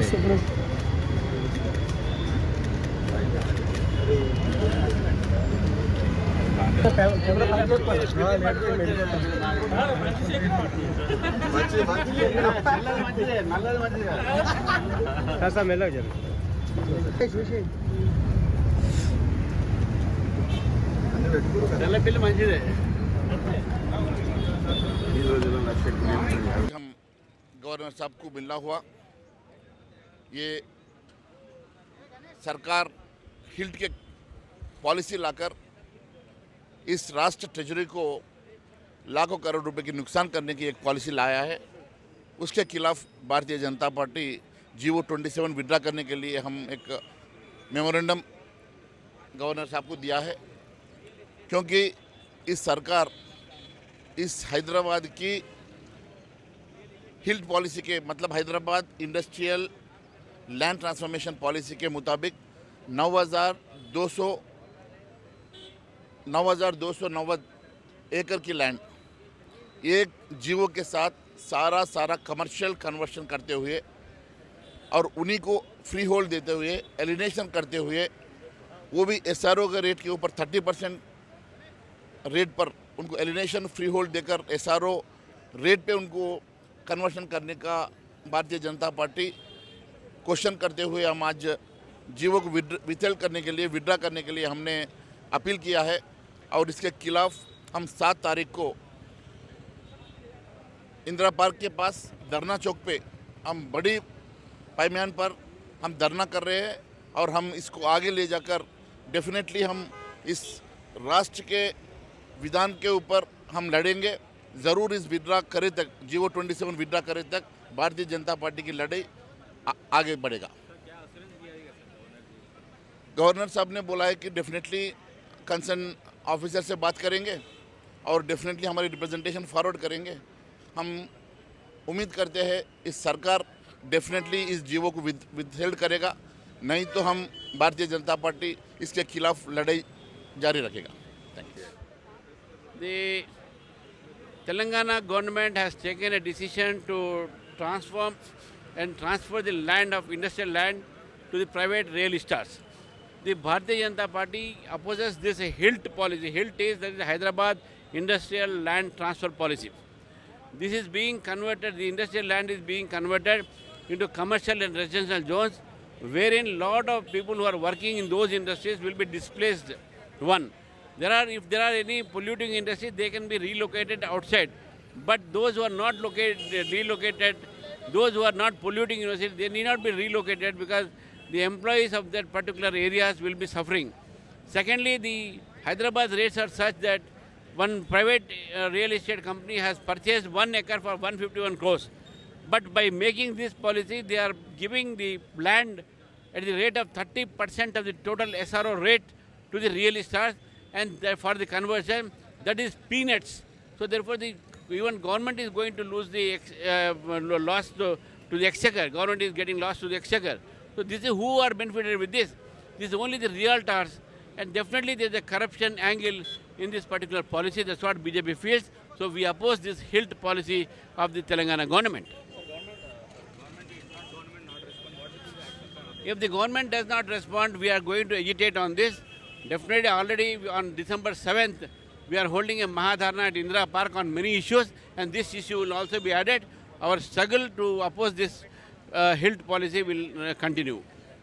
हम गवर्नर साहब को मिलना हुआ। ये सरकार हिल्ट के पॉलिसी लाकर इस राष्ट्र ट्रेजरी को लाखों करोड़ रुपए की नुकसान करने की एक पॉलिसी लाया है। उसके खिलाफ Bharatiya Janata party GO 27 withdraw करने के लिए हम एक मेमोरेंडम गवर्नर साहब को दिया है, क्योंकि इस सरकार इस हैदराबाद की हिल्ट पॉलिसी के मतलब Hyderabad industrial land transformation policy के मुताबिक 9,290 एकड़ की लैंड एक GO के साथ सारा कमर्शियल कन्वर्शन करते हुए और उन्हीं को फ्री होल्ड देते हुए एलिनेशन करते हुए, वो भी SRO के रेट के ऊपर 30% रेट पर उनको एलिनेशन फ्री होल्ड देकर SRO रेट पे उनको कन्वर्शन करने का भारतीय जनता पार्टी क्वेश्चन करते हुए हम आज GO को विथेल्ड करने के लिए विड्रा करने के लिए हमने अपील किया है। और इसके खिलाफ हम 7 तारीख को इंदिरा पार्क के पास धरना चौक पे हम बड़ी पैमाने पर हम धरना कर रहे हैं और हम इसको आगे ले जाकर डेफिनेटली हम इस राष्ट्र के विधान के ऊपर हम लड़ेंगे। ज़रूर इस विड्रा करे तक GO 27 विड्रा करे तक भारतीय जनता पार्टी की लड़ाई आगे बढ़ेगा। गवर्नर साहब ने बोला है कि डेफिनेटली कंसर्न ऑफिसर से बात करेंगे और डेफिनेटली हमारी रिप्रेजेंटेशन फॉरवर्ड करेंगे। हम उम्मीद करते हैं इस सरकार डेफिनेटली इस GO को विथहेल्ड करेगा, नहीं तो हम भारतीय जनता पार्टी इसके खिलाफ लड़ाई जारी रखेगा। Thank you. The Telangana government has taken a decision to transform and transfer the land of industrial land to the private real estates. The Bharatiya Janata Party opposes this HILT policy. HILT is that is the Hyderabad Industrial Land Transfer Policy. This is being converted, the industrial land is being converted into commercial and residential zones, wherein lot of people who are working in those industries will be displaced. One. If there are any polluting industries, they can be relocated outside. But those who are not relocated, those who are not polluting industries, they need not be relocated because the employees of that particular areas will be suffering. Secondly, the Hyderabad rates are such that one private real estate company has purchased 1 acre for 151 crores. But by making this policy, they are giving the land at the rate of 30% of the total SRO rate to the real estate, and for the conversion, that is peanuts. So therefore, even government is going to lose the loss to the exchequer. Government is getting lost to the exchequer. So this is who are benefited with this. This is only the realtors, and definitely there is a corruption angle in this particular policy. That's what BJP feels. So we oppose this HILT policy of the Telangana government. If the government does not respond, we are going to agitate on this. Definitely already on December 7th, we are holding a Mahadharna at Indira Park on many issues, and this issue will also be added. Our struggle to oppose this HILT policy will continue.